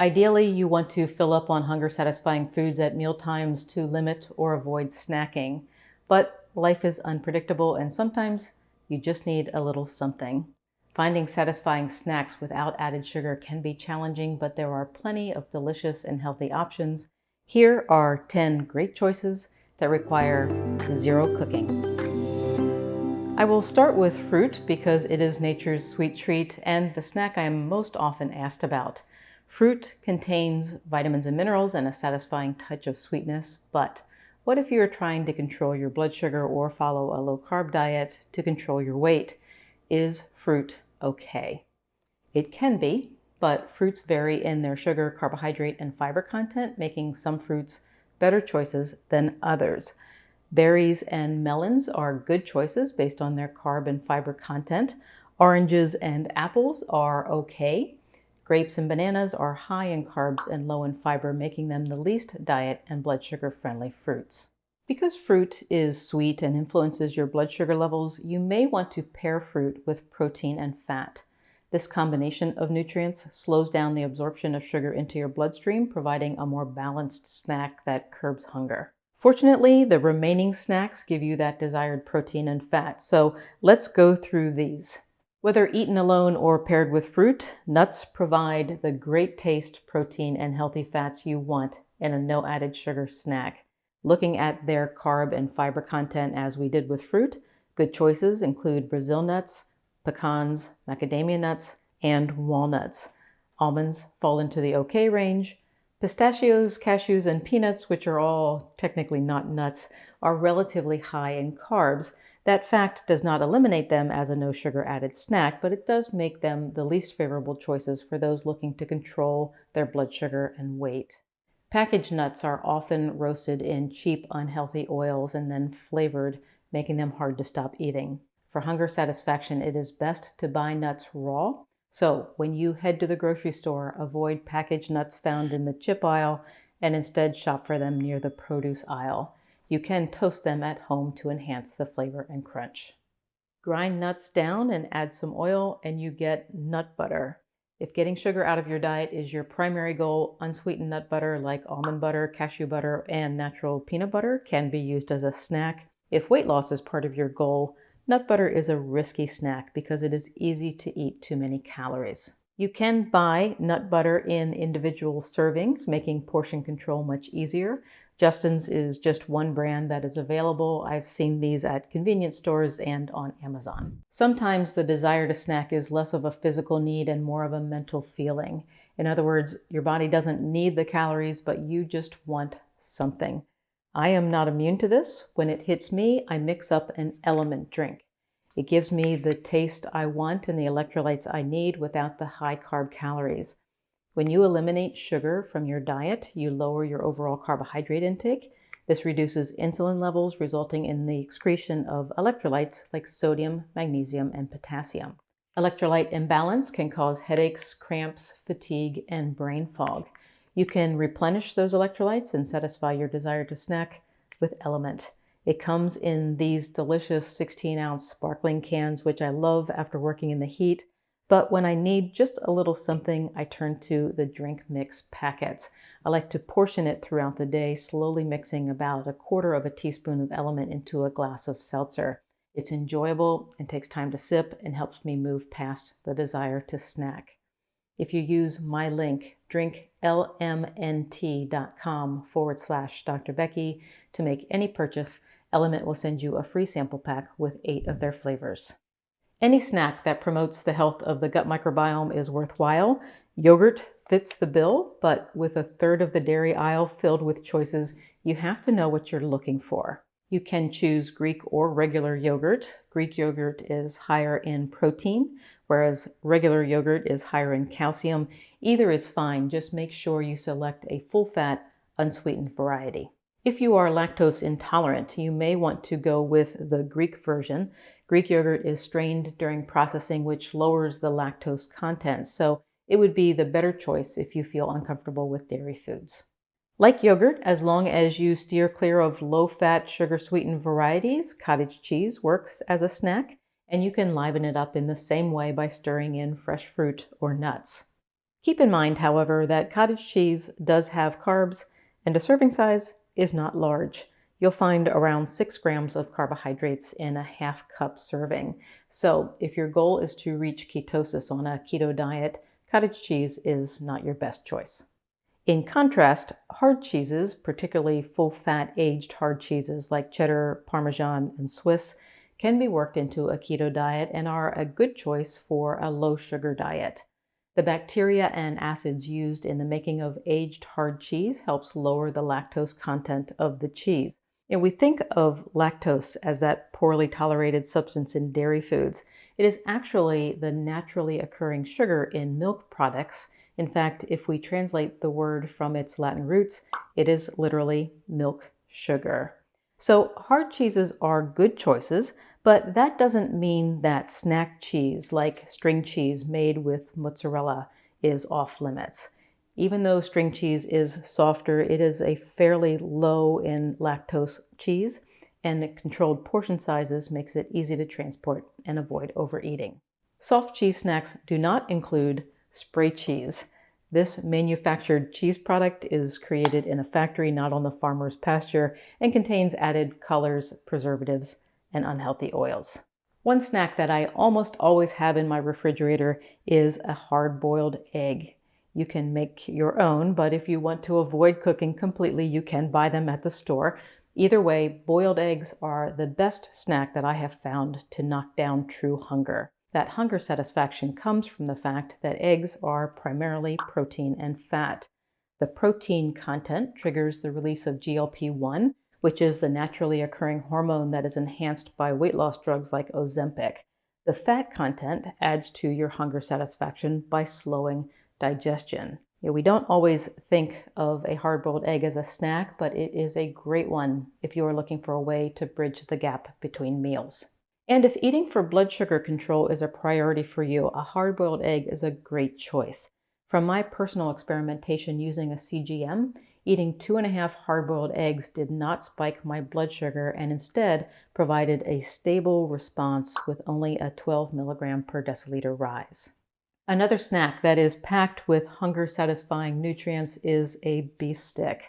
Ideally, you want to fill up on hunger-satisfying foods at meal times to limit or avoid snacking. But life is unpredictable and sometimes you just need a little something. Finding satisfying snacks without added sugar can be challenging, but there are plenty of delicious and healthy options. Here are 10 great choices that require zero cooking. I will start with fruit because it is nature's sweet treat and the snack I am most often asked about. Fruit contains vitamins and minerals and a satisfying touch of sweetness, but what if you are trying to control your blood sugar or follow a low-carb diet to control your weight? Is fruit okay? It can be, but fruits vary in their sugar, carbohydrate, and fiber content, making some fruits better choices than others. Berries and melons are good choices based on their carb and fiber content. Oranges and apples are okay. Grapes and bananas are high in carbs and low in fiber, making them the least diet and blood sugar friendly fruits. Because fruit is sweet and influences your blood sugar levels, you may want to pair fruit with protein and fat. This combination of nutrients slows down the absorption of sugar into your bloodstream, providing a more balanced snack that curbs hunger. Fortunately, the remaining snacks give you that desired protein and fat, so let's go through these. Whether eaten alone or paired with fruit, nuts provide the great taste, protein, and healthy fats you want in a no added sugar snack. Looking at their carb and fiber content as we did with fruit, good choices include Brazil nuts, pecans, macadamia nuts, and walnuts. Almonds fall into the okay range. Pistachios, cashews, and peanuts, which are all technically not nuts, are relatively high in carbs. That fact does not eliminate them as a no sugar added snack, but it does make them the least favorable choices for those looking to control their blood sugar and weight. Packaged nuts are often roasted in cheap, unhealthy oils and then flavored, making them hard to stop eating. For hunger satisfaction, it is best to buy nuts raw. So when you head to the grocery store, avoid packaged nuts found in the chip aisle and instead shop for them near the produce aisle. You can toast them at home to enhance the flavor and crunch. Grind nuts down and add some oil and you get nut butter. If getting sugar out of your diet is your primary goal, unsweetened nut butter like almond butter, cashew butter, and natural peanut butter can be used as a snack. If weight loss is part of your goal, nut butter is a risky snack because it is easy to eat too many calories. You can buy nut butter in individual servings, making portion control much easier. Justin's is just one brand that is available. I've seen these at convenience stores and on Amazon. Sometimes the desire to snack is less of a physical need and more of a mental feeling. In other words, your body doesn't need the calories, but you just want something. I am not immune to this. When it hits me, I mix up an element drink. It gives me the taste I want and the electrolytes I need without the high carb calories. When you eliminate sugar from your diet, you lower your overall carbohydrate intake. This reduces insulin levels, resulting in the excretion of electrolytes like sodium, magnesium, and potassium. Electrolyte imbalance can cause headaches, cramps, fatigue, and brain fog. You can replenish those electrolytes and satisfy your desire to snack with Element. It comes in these delicious 16-ounce sparkling cans, which I love after working in the heat. But when I need just a little something, I turn to the drink mix packets. I like to portion it throughout the day, slowly mixing about 1/4 teaspoon of Element into a glass of seltzer. It's enjoyable and takes time to sip and helps me move past the desire to snack. If you use my link, drinklmnt.com/Dr. Becky, to make any purchase, Element will send you a free sample pack with 8 of their flavors. Any snack that promotes the health of the gut microbiome is worthwhile. Yogurt fits the bill, but with 1/3 of the dairy aisle filled with choices, you have to know what you're looking for. You can choose Greek or regular yogurt. Greek yogurt is higher in protein, whereas regular yogurt is higher in calcium. Either is fine, just make sure you select a full-fat, unsweetened variety. If you are lactose intolerant, you may want to go with the Greek version. Greek yogurt is strained during processing, which lowers the lactose content, so it would be the better choice if you feel uncomfortable with dairy foods. Like yogurt, as long as you steer clear of low-fat, sugar-sweetened varieties, cottage cheese works as a snack, and you can liven it up in the same way by stirring in fresh fruit or nuts. Keep in mind, however, that cottage cheese does have carbs and a serving size is not large. You'll find around 6 grams of carbohydrates in a half-cup serving. So if your goal is to reach ketosis on a keto diet, cottage cheese is not your best choice. In contrast, hard cheeses, particularly full-fat aged hard cheeses like cheddar, Parmesan, and Swiss, can be worked into a keto diet and are a good choice for a low-sugar diet. The bacteria and acids used in the making of aged hard cheese helps lower the lactose content of the cheese. And we think of lactose as that poorly tolerated substance in dairy foods. It is actually the naturally occurring sugar in milk products. In fact, if we translate the word from its Latin roots, it is literally milk sugar. So hard cheeses are good choices, but that doesn't mean that snack cheese, like string cheese made with mozzarella, is off limits. Even though string cheese is softer, it is a fairly low in lactose cheese, and controlled portion sizes makes it easy to transport and avoid overeating. Soft cheese snacks do not include spray cheese. This manufactured cheese product is created in a factory, not on the farmer's pasture, and contains added colors, preservatives, and unhealthy oils. One snack that I almost always have in my refrigerator is a hard-boiled egg. You can make your own, but if you want to avoid cooking completely, you can buy them at the store. Either way, boiled eggs are the best snack that I have found to knock down true hunger. That hunger satisfaction comes from the fact that eggs are primarily protein and fat. The protein content triggers the release of GLP-1, which is the naturally occurring hormone that is enhanced by weight loss drugs like Ozempic. The fat content adds to your hunger satisfaction by slowing digestion. We don't always think of a hard-boiled egg as a snack, but it is a great one if you are looking for a way to bridge the gap between meals. And if eating for blood sugar control is a priority for you, a hard-boiled egg is a great choice. From my personal experimentation using a CGM, eating 2.5 hard-boiled eggs did not spike my blood sugar and instead provided a stable response with only a 12 milligram per deciliter rise. Another snack that is packed with hunger-satisfying nutrients is a beef stick.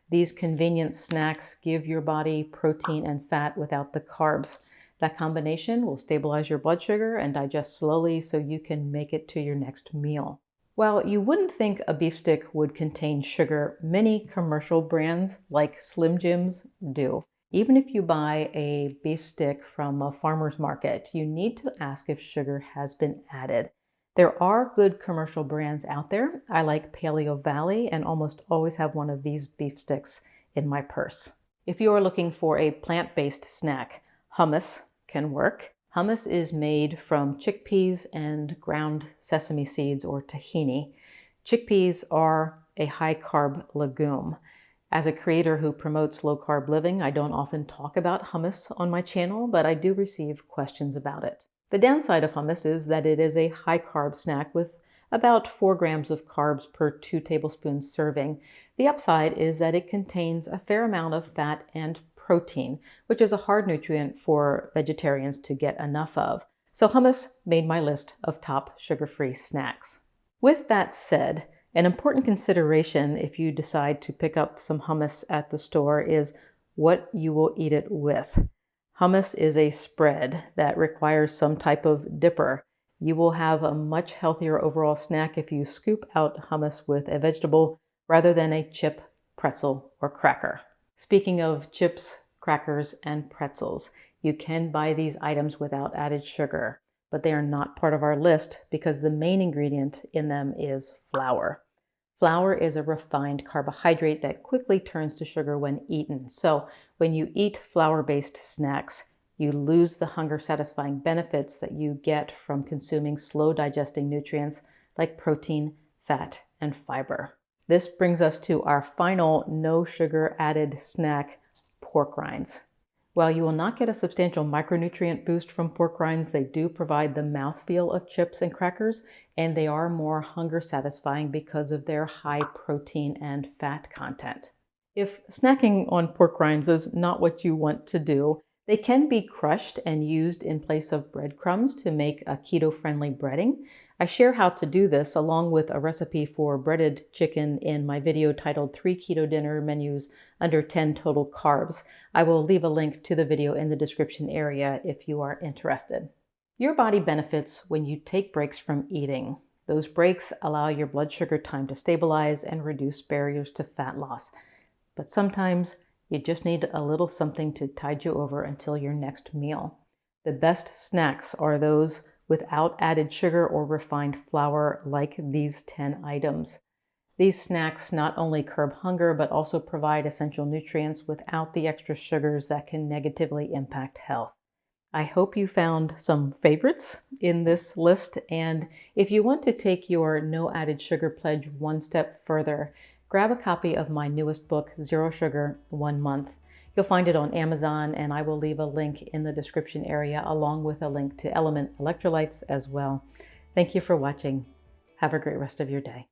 These convenient snacks give your body protein and fat without the carbs. That combination will stabilize your blood sugar and digest slowly so you can make it to your next meal. While you wouldn't think a beef stick would contain sugar, many commercial brands like Slim Jims do. Even if you buy a beef stick from a farmer's market, you need to ask if sugar has been added. There are good commercial brands out there. I like Paleo Valley and almost always have one of these beef sticks in my purse. If you are looking for a plant-based snack, hummus can work. Hummus is made from chickpeas and ground sesame seeds or tahini. Chickpeas are a high-carb legume. As a creator who promotes low-carb living, I don't often talk about hummus on my channel, but I do receive questions about it. The downside of hummus is that it is a high-carb snack with about 4 grams of carbs per 2 tablespoons serving. The upside is that it contains a fair amount of fat and protein, which is a hard nutrient for vegetarians to get enough of. So hummus made my list of top sugar-free snacks. With that said, an important consideration if you decide to pick up some hummus at the store is what you will eat it with. Hummus is a spread that requires some type of dipper. You will have a much healthier overall snack if you scoop out hummus with a vegetable rather than a chip, pretzel, or cracker. Speaking of chips, crackers, and pretzels, you can buy these items without added sugar, but they are not part of our list because the main ingredient in them is flour. Flour is a refined carbohydrate that quickly turns to sugar when eaten. So when you eat flour-based snacks, you lose the hunger-satisfying benefits that you get from consuming slow-digesting nutrients like protein, fat, and fiber. This brings us to our final no sugar added snack, pork rinds. While you will not get a substantial micronutrient boost from pork rinds, they do provide the mouthfeel of chips and crackers, and they are more hunger satisfying because of their high protein and fat content. If snacking on pork rinds is not what you want to do, they can be crushed and used in place of breadcrumbs to make a keto-friendly breading. I share how to do this along with a recipe for breaded chicken in my video titled 3 Keto Dinner Menus Under 10 Total Carbs. I will leave a link to the video in the description area if you are interested. Your body benefits when you take breaks from eating. Those breaks allow your blood sugar time to stabilize and reduce barriers to fat loss. But sometimes you just need a little something to tide you over until your next meal. The best snacks are those without added sugar or refined flour, like these 10 items. These snacks not only curb hunger, but also provide essential nutrients without the extra sugars that can negatively impact health. I hope you found some favorites in this list, and if you want to take your no added sugar pledge one step further, grab a copy of my newest book, Zero Sugar, 1 Month. You'll find it on Amazon, and I will leave a link in the description area along with a link to Element electrolytes as well. Thank you for watching. Have a great rest of your day.